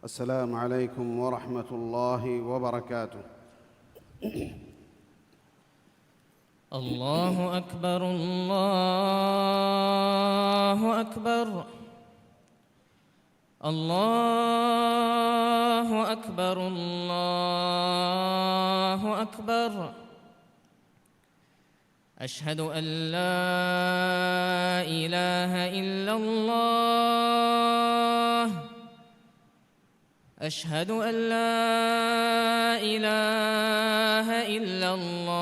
السلام عليكم ورحمة الله وبركاته. الله أكبر الله أكبر الله أكبر الله أكبر. أشهد أن لا إله إلا الله أشهد أن لا إله إلا الله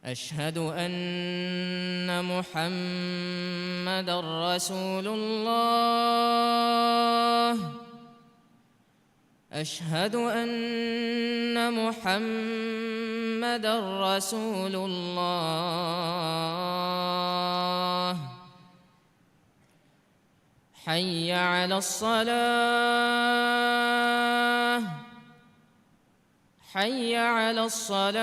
أشهد أن محمدًا رسول الله أشهد أن محمدًا رسول الله. حي على الصلاة حي على الصلاة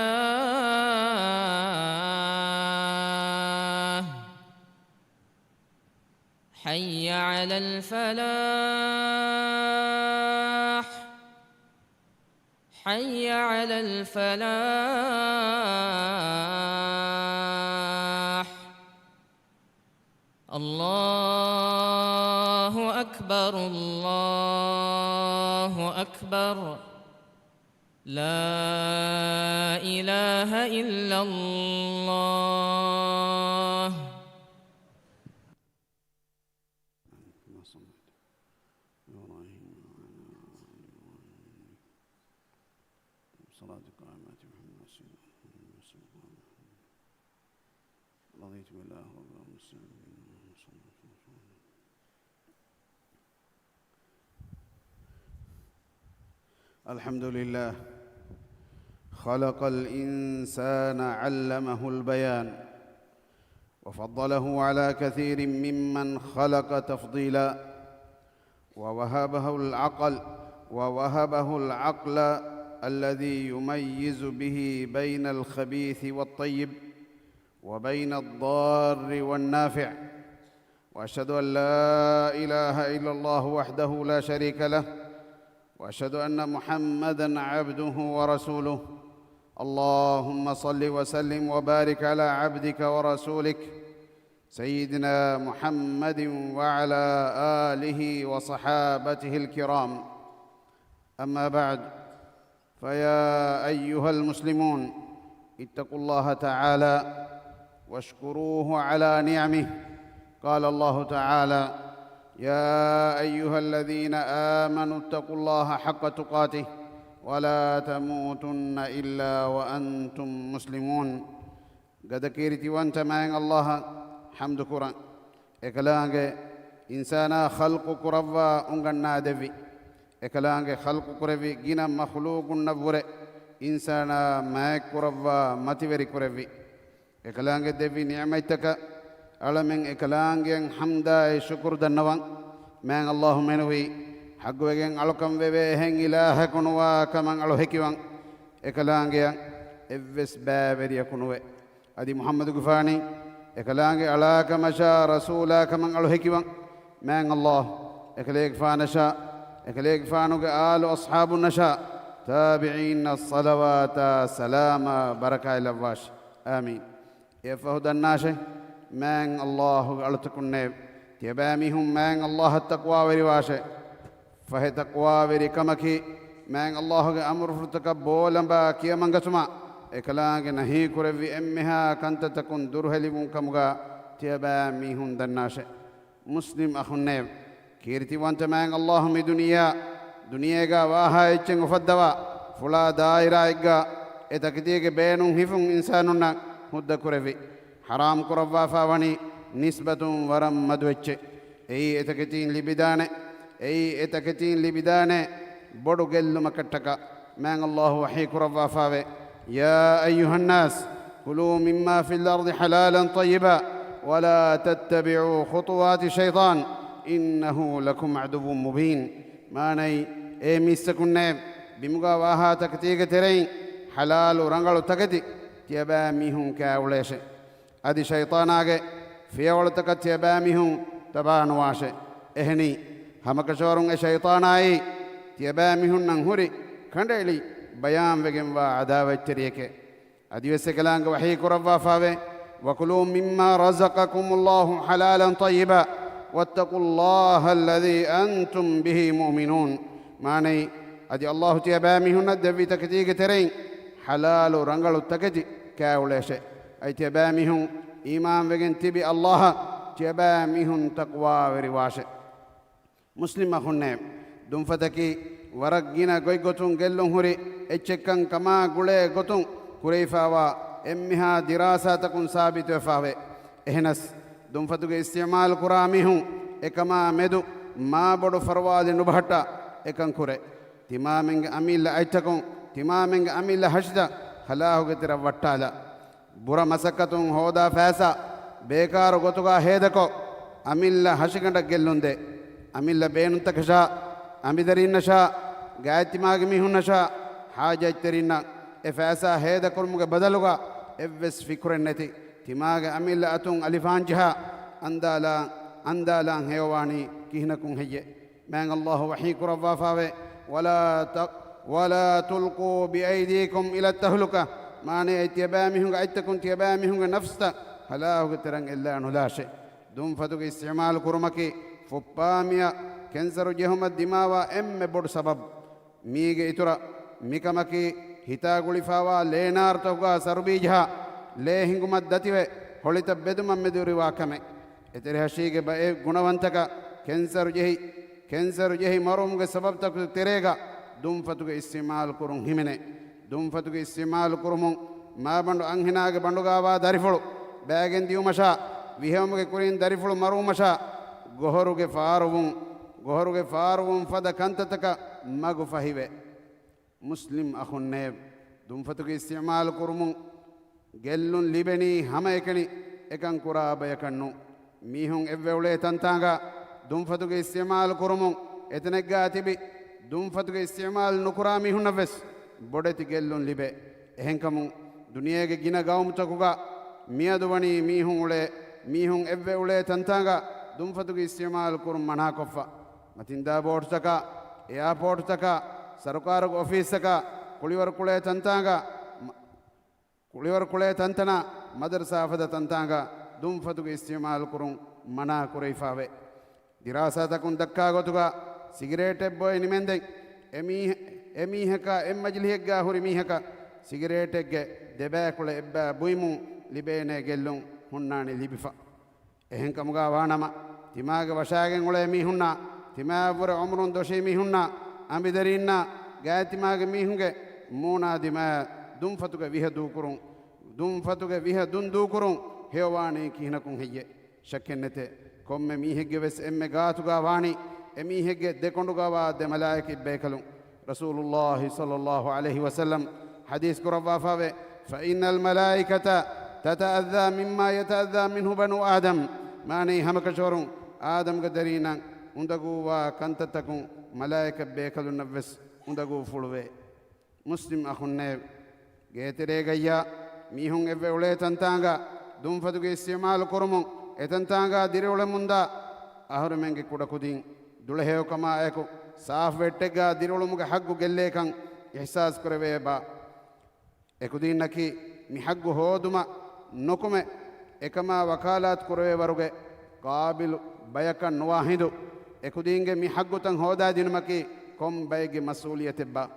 حي على الفلاح حي على الفلاح. الله أكبر الله أكبر. لا إله إلا الله. الحمد لله خلق الإنسان علمه البيان وفضله على كثير ممن خلق تفضيلا ووهبه العقل الذي يميز به بين الخبيث والطيب وبين الضار والنافع. وأشهد أن لا إله إلا الله وحده لا شريك له وأشهد أن محمدًا عبده ورسوله. اللهم صل وسلم وبارك على عبدك ورسولك سيدنا محمد وعلى آله وصحابته الكرام. أما بعد، فيا أيها المسلمون، اتقوا الله تعالى واشكروه على نعمه. قال الله تعالى: يا أيها الذين آمنوا اتقوا الله حق تقاته ولا تموتن إلا وأنتم مسلمون. قد كيرتي وانت معين الله حمد كران إكلانك إنسانا خلق كرفا أنغنا دفي إكلانك خلق كرفي جنا مخلوق نبور إنسانا ماك كرفا متوري كرفي إكلانك دفي نعمتك ألمن إكلانك حمدا شكر دنوان من الله منوي حق وجن علكم ببهن إله كنوا كمن على هكيوان إكلانك إفس بابر يكونوا أدي محمد غفاني إكلانك على كمشى رسولا كمن على هكيوان من الله إكليك فانشا إكليك فانوك آل أصحاب النشا تابعين الصلوات سلام بركة الأواش آمين. يفهد الناس من الله على تكون تبامهم من الله التقوى ورواشه فهي تقوى وركمكي من الله أمر فرتكبولا باكي من قسما إكلاك نهي كرفي أمها كنت تكون درهلي كمغا تبامهم دناش. مسلم أخو النيب كيرتي وانت من الله من دنيا واها إتشن فدوا فلا دائرة إيقا إتكتيك بينهم هفن إنساننا هد كرفي حرام كرفا فاوني نسبة ورم مدوچ أي إتكتين لبدانة بدو قل مكتك من الله وحي كرفا فاوي. يا أيها الناس كلوا مما في الأرض حلالا طيبا ولا تتبعوا خطوات الشيطان إنه لكم عدو مبين. ما ني ميسكن بمغاواها تكتيك ترين حلال ورنغل تكتي تيباميهم كاوليش أدي شيطاناك في أولتك تيباميهم تبان واشي إهني هم كشورون الشيطاناي تيبامهن نهوري كندلي بيان وجم وعداوة تريك أدي وسكلانك وحي كرفا فاوي وكلوا مما رزقكم الله حلالا طيبا واتقوا الله الذي أنتم به مؤمنون معني أدي الله تيبامهن الدبي تكتيك ترين حلال رنجل التكتي كاوليش أي تيبامهن إيمان وجن تبي الله تيبامهن تقوى ورواش مسلم أخنهم دم فتكي ورقنا قوي قطن قلن هوري اتشكن كما قولي قطن كريفاوا امها دراسة تكون ثابت وفاوي اهنس دم فتك استعمال قراميهم اكما مدو ما بدو فرواد نبهتا اكن كوري تمامنگ اميل ايتكون تمامنگ اميل حشدا خلاهو گتر وٹالا برا مسكتون هودا فاسا بيكار گتوگا هيدكو اميل حشگنڈ گلوندے اميل بينن تکشا أميدرين نشا قاعد تماغ ميهون نشا حاجة ترينا إفاسا هيدا كرمك بدلوغا إفس فكر النتي تماغ أميل أتون ألفان جها أندالا هيواني كهنكم هي من الله وحيك ربا فاوي ولا تلقوا بأيديكم إلى التهلكة ماني اتيبامهم قاعدتكم تيبامهم نفستا هلاهو ترن إلا أنه لا شيء دون فتوك استعمال كرمكي فباميا كنسر جهم الدماء أم بود سبب ميغ إترا ميكمكي هتا غلفاوا لينار توغا سربيجها ليهنگم دتيوه هوليت بدم مدوري واكمه اتره هشيگه بأ گنوانتك كنسر جهي مرومگه سبب تك تريگا دوم فتوگ استعمال كرون همنه دوم فتوگ استعمال كرمون ما بندو انهناگه بندوگاوا داريفلو باگن ديومشا ويهمگه كورين داريفلو مرومشا غهروگه فاروم فدا كنتتك مغو فهيوه مسلم أخون نيب دوم فتوگ استعمال كرمون گلون لبني هما اكني اكن قرابه يكنو ميهون اولي تنتانغا دوم فتوگ استعمال كرمون اتنگا تبي دوم فتوگ استعمال نكرا ميهون نفس بودتي گلون لبه اهنكمون دنيا کے گنا گاوم تکوگا ميادواني ميهون اولي تنتانغا دوم فتوگ استعمال كرم منا كفا متندا بورد تکا ايرپورٹ تکا سرکار آفیس تکا کلیور کلے تنتنا مدرسہ فدا تنتانگا دوم فتوگ استعمال كرم منا كريفاوي دراسة تكون دكا غتوغا سيجريت بوي نمندي اميهكا مجليهكا هوري ميهكا سيجريت دبا كل ابا بويمو لبينه گلون هناني لبفا اهن كمغا وانما تماغ وشاگن ولا ميهنا تما ور عمرون دوشي ميهنا امبدرينا غاتماغ ميهنگه مونا دما دوم فتوغ ويهدو كرون دوم فتوغ ويهدون كرون هيواني كينكون هي شكنته كم ميهگه وس غاتوغا واني اميهگه دكوندوغا وا د ملائكه بيكلون رسول الله صلى الله عليه وسلم حديث كروا فاوي فإن الملائكة تتأذى مما يتأذى منه بنو آدم ماني همك شورون آدم قدرينا اندقوا كنتتكم ملائكة بيكلون نفس اندقوا فلوه مسلم أخونا جيتري غيا ميهون اولي تنتانغا دوم فتوغ استعمال كرمون اتنتانغا ديرول مندا أهر منگي كودا كودين دولهيو كما ايكو صاف ويتگا ديرول مگ حق گليكن احساس كروي با اكودين نكي مي حق هودما نوكمه ekama wakalat kurwe waruge qabil bayaka nuwahidu ekudinge mi haggutan hoda dinumaki kom bayge masuliyatebba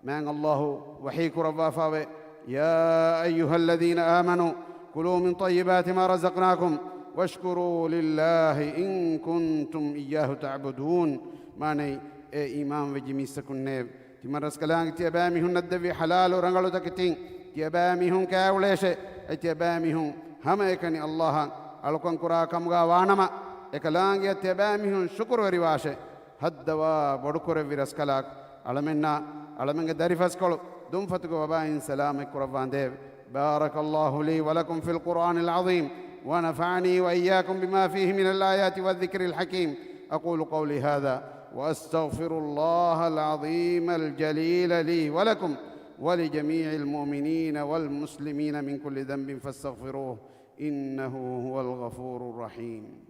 man allah wahiku rawafawe ya ayyuhalladhina amanu kulu min tayyibati ma razaqnakum washkuru lillahi in kuntum iyyahu ta'budun mane e imam wajimi sakunne timaras kalang ti abami hun nadvi halal rangalu takitin ti abami hun kawleshe ti abami hun hama ekani allah alukan kura kamga wanama ekalang ti abami hun shukru riwashe haddawa bodukore viras kalak alamenga darifas kol dum fatugo bain salam kurawande بارك الله لي ولكم في القرآن العظيم ونفعني وإياكم بما فيه من الآيات والذكر الحكيم أقول قولي هذا وأستغفر الله العظيم الجليل لي ولكم ولجميع المؤمنين والمسلمين من كل ذنب فاستغفروه إنه هو الغفور الرحيم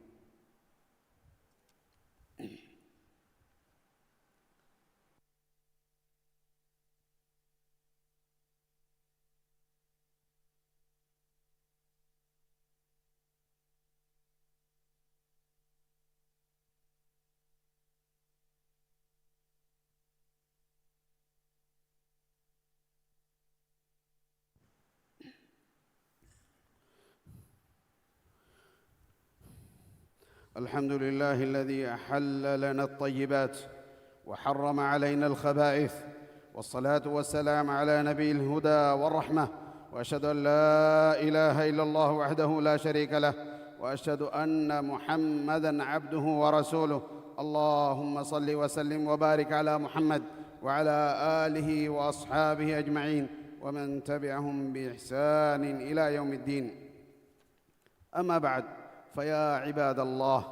الحمد لله الذي أحل لنا الطيبات وحرم علينا الخبائث، والصلاة والسلام على نبي الهدى والرحمة، وأشهد أن لا إله إلا الله وحده لا شريك له، وأشهد أن محمدًا عبده ورسوله. اللهم صل وسلم وبارك على محمد وعلى آله وأصحابه أجمعين ومن تبعهم بإحسان إلى يوم الدين. أما بعد، فيا عباد الله،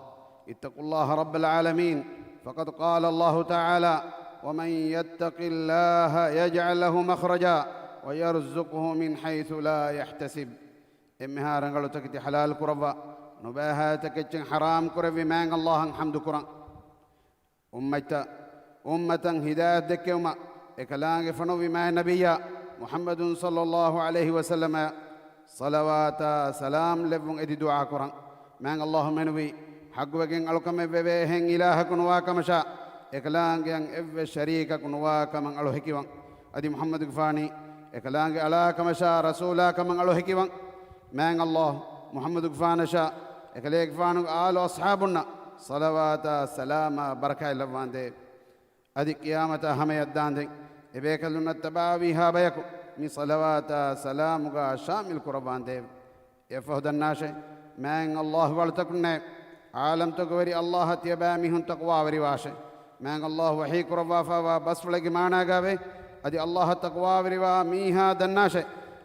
اتقوا الله رب العالمين، فقد قال الله تعالى: ومن يتق الله يجعل له مخرجا ويرزقه من حيث لا يحتسب. إمهارنغلو تكتي حلال كربا نباها تكتشن حرام كربي مان الله حمد كران أمة هداية دكيوما إكلان فنو بما نبيا محمد صلى الله عليه وسلم صلوات سلام لبون إدي دعاء كران مان الله منوي حق وجن ألوكم ببهن إله كنوا كمشا إكلان جن إف شريك كنوا كمن ألو هكيوان أدي محمد غفاني إكلان على كمشا رسولا كمن ألو هكيوان مان الله محمد غفانشا إكليك فانو آل أصحابنا صلوات سلام بركة لبوان أدي قيامة هم يدان دي إبيكلنا التباويها بيكو من صلوات سلامك شامل كربان دي يفهد الناس من الله والتكن عالم تقوري الله تيباميهم تقوى ورواشه من الله وحي كربا فوا بس فلق مانا قابي أدي الله تقوى وروا ميها دناش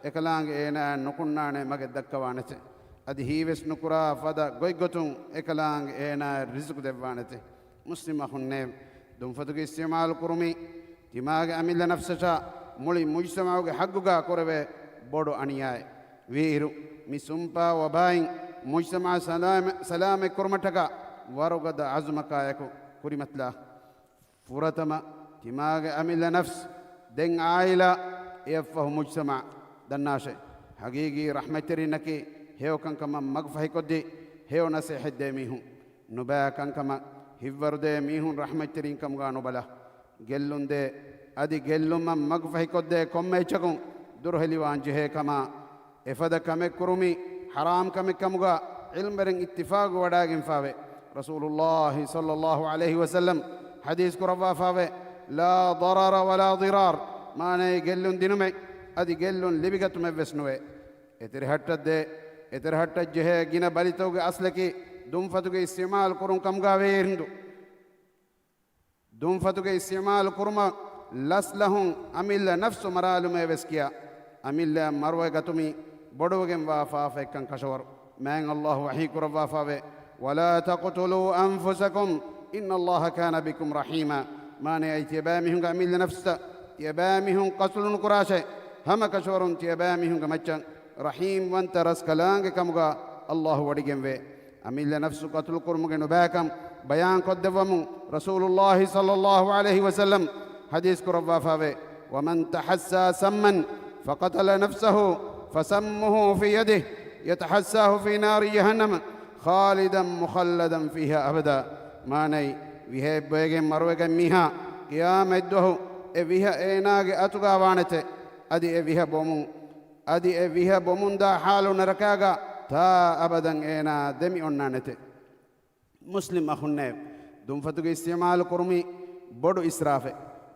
إكلانگ إينا نقنان مغد دكوانت أدي هيوس نكرا فدا غويغتون إكلانگ إينا رزق دبوانت. مسلم أخنّيم دم فتوك استعمال كرمي دماغ أميل نفسشا مولي مجتمعوك حقوقا كربي بودو أنياي ويرو مسumpa وباين مجتمع سلام كرمتك ورغد عزمك يكو كرمتلا فرتما دماغ أميل نفس دين عائلة يفه مجتمع دناشي حقيقي رحمتري نكي هيو كان كما مغفحي كدي هيو نسيح الدميهم نبا كان كما هفور دي ميهون رحمترين كم غانو بلا جلون دي أدي جلون ما مغفحي كدي كم يچكون درهلي وانجه كما إفدا كم كرمي حرام كم كمغا علم برن اتفاق وداغن فاوي رسول الله صلى الله عليه وسلم حديث كرفا فاوي لا ضرر ولا ضرار ما ني جلون دينمي أدي جلون لبيغت مبسنوي اترهت جه جنا باليتوغ أصلكي دوم فتوغ استعمال كرون كمغا ويرندو دوم فتوغ استعمال كرما لس لهم أميل نفس مرالو مبسكيا أميل مروي غتومي بدوغم وافا فكن كشور من الله وحي كرفا فاوي ولا تقتلوا أنفسكم إن الله كان بكم رحيما ما ني ايتبامهم أميل نفس تيبامهم قتل قراشه هم كشور تيبامهم كمچن رحيم وانت رسكلانگ كمغا الله وديگم وي أميل نفس قتل قرمگ نباكم بيان قدوم رسول الله صلى الله عليه وسلم حديث كرفا فاوي ومن تحسى سما فقتل نفسه فسمه في يده يتحساه في نار جهنم خالدا مخلدا فيها أبدا ما ني ويه بيگم مروگم ميها قيام الدهو ويه ايناگ اتوغا وانته ادي ويه بومون دا حالو نركاغا تا أبدا إنا دمي أنانته. مسلم أخنّيب دم فتوك استعمال كرمي بدو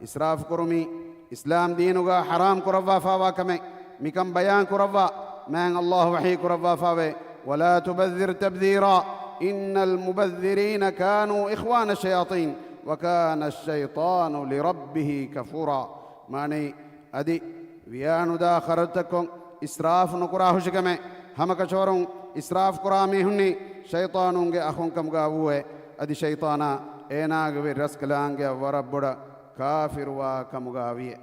إسراف كرمي إسلام دينوغا حرام كرفا فاوا كمي مكم بيان كرفا من الله وحي كرفا فاوي ولا تبذر تبذيرا إن المبذرين كانوا إخوان الشياطين وكان الشيطان لربه كفورا ماني أدي ويانو دا خرجتكم إسراف نكراه شكمي هم كشورون إسراف كرامي هني شيطانون کے أخون كم غاوه أدي شيطانا إناغ ورسكلانگ وربودا كافر وكم غاويه.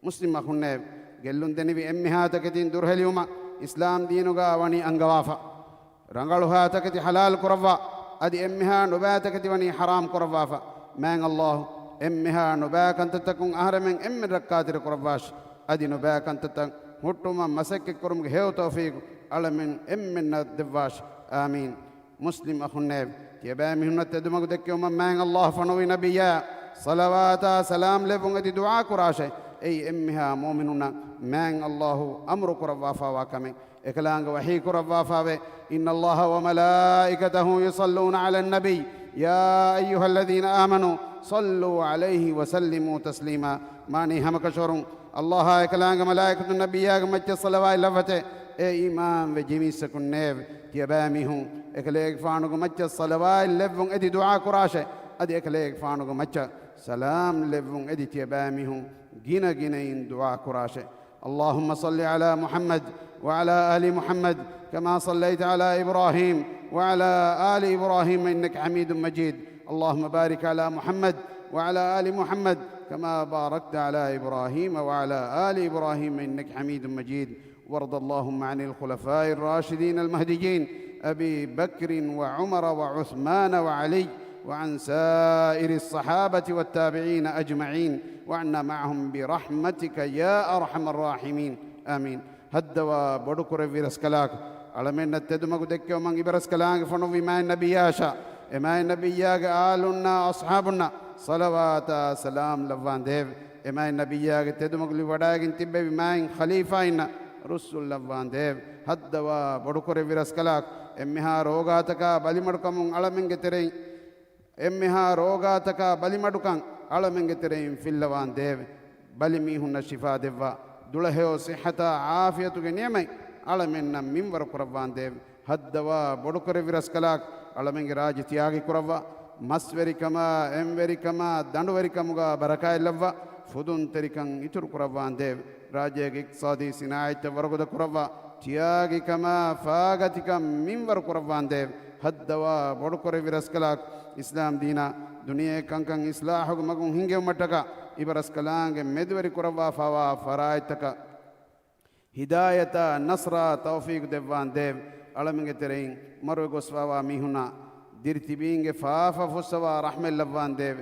مسلم أخون قلون دني بأمها تكتين درهليوما إسلام دينوغا وني أنغوافا رنغلوها تكتي حلال كرفا أدي أمها نبا تكتي وني حرام كرفافا من الله أمها نبا كنت تكون أهرمن أم ركاتر كرفاش أدي نبا كنت تكون هتوما مسك كرم هيو توفيق على من أمن الدواش آمين. مسلم أخون تيبا مهنة تدمك دك يوم من الله فنوي نبيا صلوات سلام لبون دي دعاء كراشه أي أمها مؤمنون من الله أمر كرفافا وكمي إكلانغ وحي كربا فاوي إن الله وملائكته يصلون على النبي يا أيها الذين آمنوا صلوا عليه وسلموا تسليما ماني هم كشورون الله إكلانغ ملائكة النبي يا مجد الصلوات لفته إيه إمام وجميع سكن نيف تيباميهم إكليك فانوك مجد الصلوات لفون إدي دعاء كراشه أدي إكليك فانوك مجد سلام لفون إدي تيباميهم جينا جينين دعاء كراشه اللهم صل على محمد وعلى آل محمد كما صليت على إبراهيم وعلى آل إبراهيم إنك حميد مجيد اللهم بارك على محمد وعلى آل محمد كما باركت على إبراهيم وعلى آل إبراهيم إنك حميد مجيد وارض اللهم عن الخلفاء الراشدين المهديين أبي بكر وعمر وعثمان وعلي وعن سائر الصحابة والتابعين أجمعين وعنا معهم برحمتك يا أرحم الراحمين آمين هدوا بدكر في رسكلاك على من التدمج دكوا من برسكلاك فنو ما النبياشا إما النبياك آلنا أصحابنا صلوات سلام لفان ديف إما النبياك تدمج لوداك انتبه بما خليفة رسول لفان ديف هدوا بدكر في رسكلاك إمها روغاتك بلمركم على من كترين إمها روغاتك بلمركم على من كترين في اللفان ديف بلميهن الشفاء ديفا دلهو صحة عافية نعمة على من منبر قربان ديف هدوا بدكر في رسكلاك على من راج تياغي قربا مسوري كما اموري كما دندوري كما بركاء لفا فدون تريكن يتر قربان ديف راجيك اقتصادي صناعة ورغد قربا تياغي كما فاغتك منبر قربان ديف هدوا بدكر في رسكلاك إسلام دينا دنيا كان إصلاح مغون هنگه متكا إبرسكلانگ مدوري قربا فوا فرايتك هداية نصر توفيق ديوان ديف علمنگ ترين مرو گسوا ميهنا ديرتبينگ فافا فسوا رحمة لوان ديف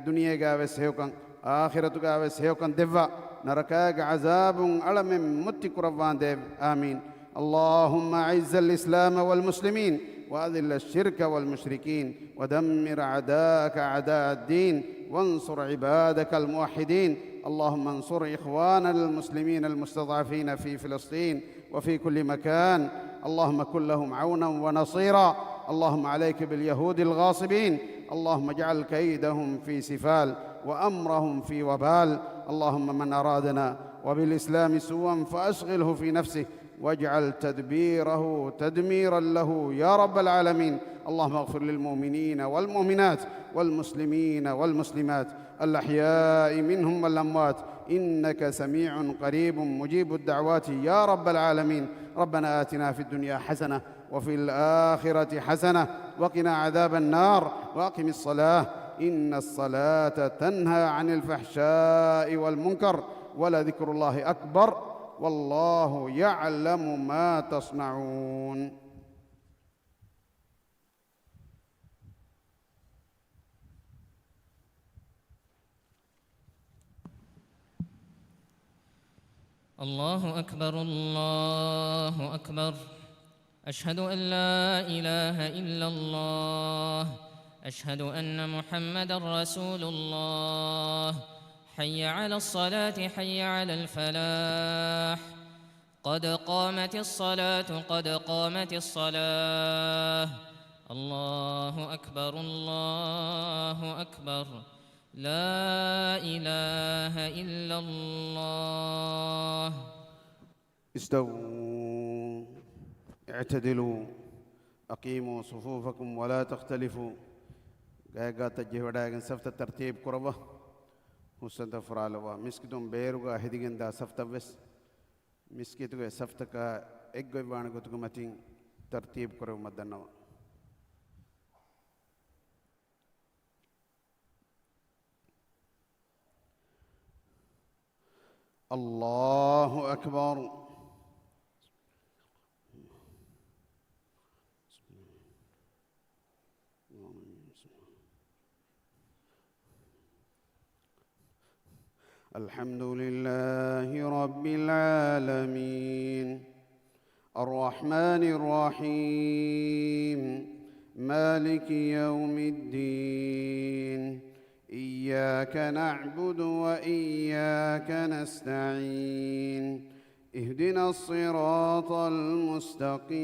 دنيا گاوه سيوكن آخرت گاوه سيوكن ديوا نركاگ عذاب علم مت قربان ديف آمين اللهم أعز الإسلام والمسلمين وأذل الشرك والمشركين ودمر أعداءك أعداء الدين وانصر عبادك الموحدين اللهم انصر إخواننا المسلمين المستضعفين في فلسطين وفي كل مكان اللهم كن لهم عونا ونصيرا اللهم عليك باليهود الغاصبين اللهم اجعل كيدهم في سفال وأمرهم في وبال اللهم من أرادنا وبالإسلام سوءا فأشغله في نفسه واجعل تدبيره تدميرا له يا رب العالمين اللهم اغفر للمؤمنين والمؤمنات والمسلمين والمسلمات الأحياء منهم والأموات إنك سميع قريب مجيب الدعوات يا رب العالمين ربنا آتنا في الدنيا حسنة وفي الآخرة حسنة وقنا عذاب النار وأقم الصلاة إن الصلاة تنهى عن الفحشاء والمنكر ولذكر الله أكبر والله يعلم ما تصنعون الله أكبر الله أكبر أشهد أن لا إله إلا الله أشهد أن محمد رسول الله حي على الصلاة حي على الفلاح قد قامت الصلاة قد قامت الصلاة الله أكبر الله أكبر لا إله إلا الله استووا اعتدلوا أقيموا صفوفكم ولا تختلفوا جاء تجهودا سفت ترتيب قربة حسن فرالوا مسكتم بيرغا هديغن دا سفت بس مسكتو سفتك اگوي وانغتو متين ترتيب قرب مدنوا الله أكبر الحمد لله رب العالمين الرحمن الرحيم مالك يوم الدين إياك نعبد وإياك نستعين اهدنا الصراط المستقيم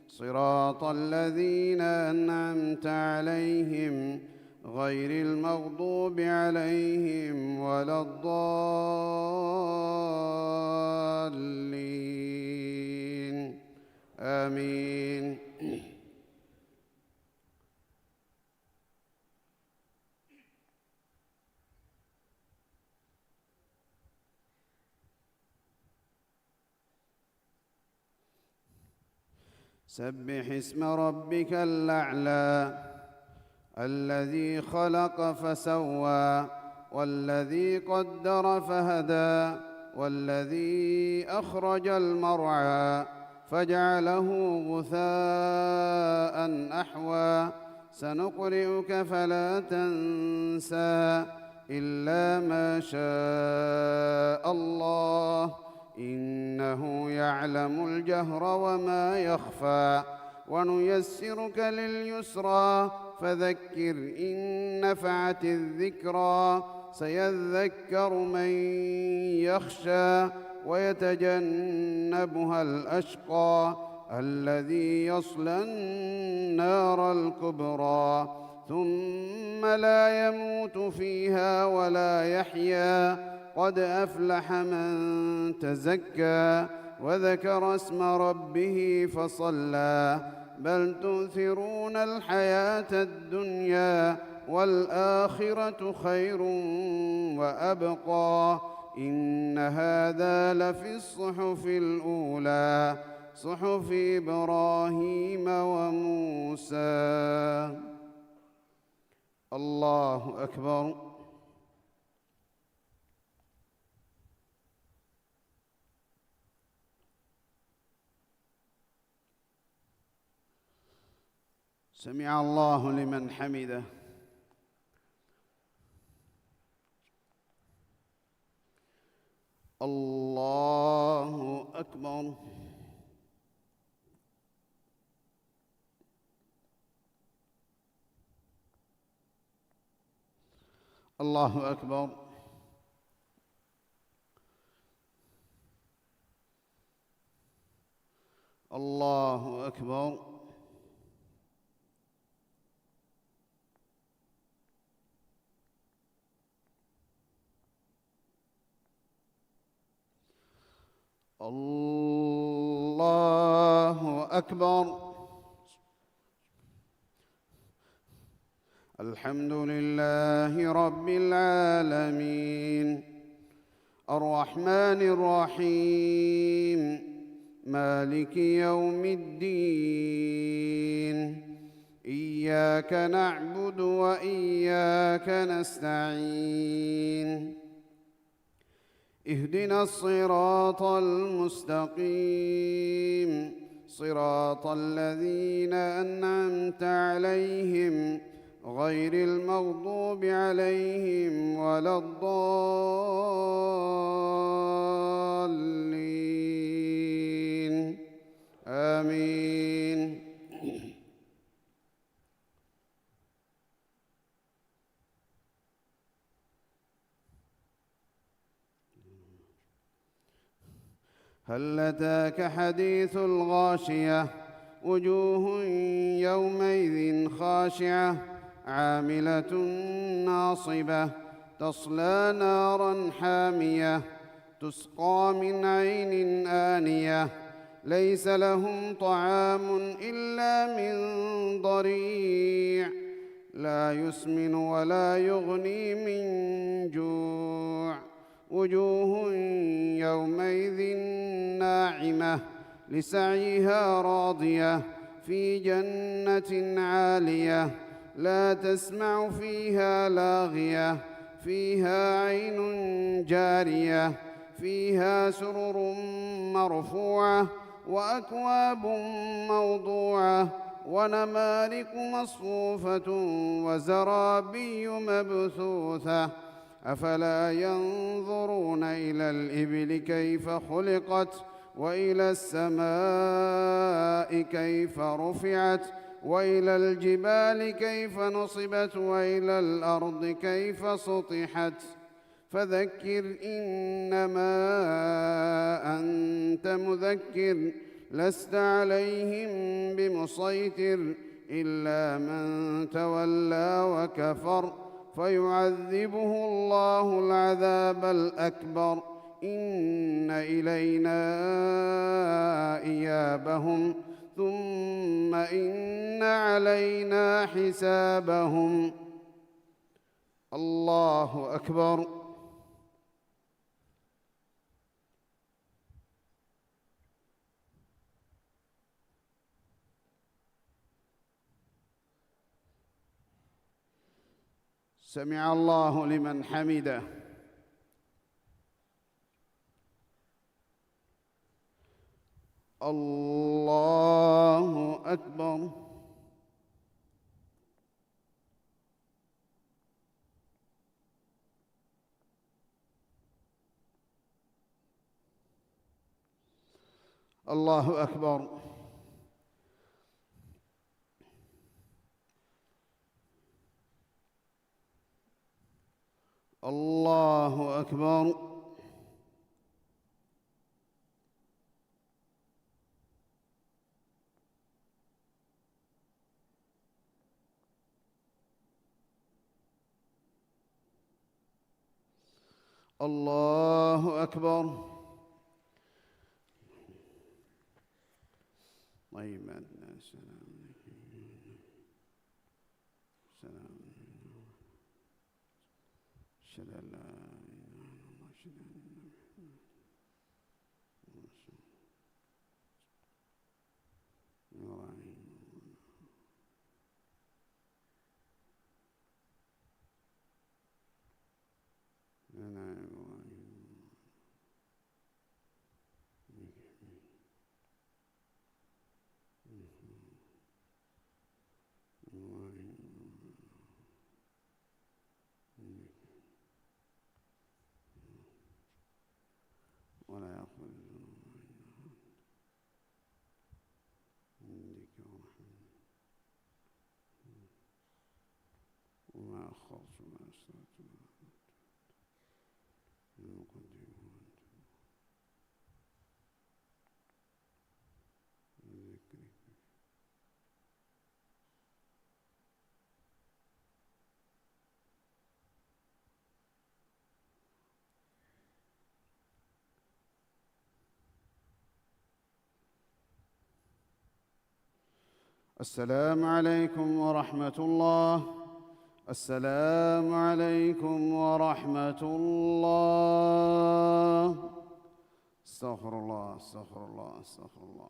صراط الذين أنعمت عليهم غير المغضوب عليهم ولا الضالين آمين. سبح اسم ربك الأعلى الذي خلق فسوى والذي قدر فهدى والذي أخرج المرعى فجعله غثاء أحوى سنقرئك فلا تنسى إلا ما شاء الله إنه يعلم الجهر وما يخفى ونيسرك لليسرى فذكر إن نفعت الذكرى سيذكر من يخشى ويتجنبها الأشقى الذي يصلى النار الكبرى ثم لا يموت فيها ولا يحيا قد أفلح من تزكى وذكر اسم ربه فصلى بل تؤثرون الحياة الدنيا والآخرة خير وأبقى إن هذا لفي الصحف الأولى صحف إبراهيم وموسى. الله أكبر. سمع الله لمن حمده. الله أكبر. الله أكبر. الله أكبر. الله أكبر. الحمد لله رب العالمين الرحمن الرحيم مالك يوم الدين إياك نعبد وإياك نستعين اهدنا الصراط المستقيم صراط الذين أنعمت عليهم غير المغضوب عليهم ولا الضالين آمين. هل أتاك حديث الغاشية وجوه يومئذ خاشعة عاملة ناصبة تصلى نارا حامية تسقى من عين آنية ليس لهم طعام إلا من ضريع لا يسمن ولا يغني من جوع وجوه يومئذ ناعمة لسعيها راضية في جنة عالية لا تسمع فيها لاغية فيها عين جارية فيها سرر مرفوعة وأكواب موضوعة ونمارق مصفوفة وزرابي مبثوثة أفلا ينظرون إلى الإبل كيف خلقت وإلى السماء كيف رفعت وإلى الجبال كيف نصبت وإلى الأرض كيف سطحت فذكر إنما أنت مذكر لست عليهم بمسيطر إلا من تولى وكفر فيعذبه الله العذاب الأكبر إن إلينا إيابهم ثم إن علينا حسابهم. الله أكبر. سمع الله لمن حمده. الله أكبر. الله أكبر. الله أكبر. الله أكبر. طيب السلام سلام أشهد أن لا إله إلا الله أشهد أن ولا يأخذ عندك ورحمة وما أخرت وما أسرت وما مقدم ذكرك. السلام عليكم ورحمة الله. السلام عليكم ورحمة الله. استغفر الله استغفر الله استغفر الله.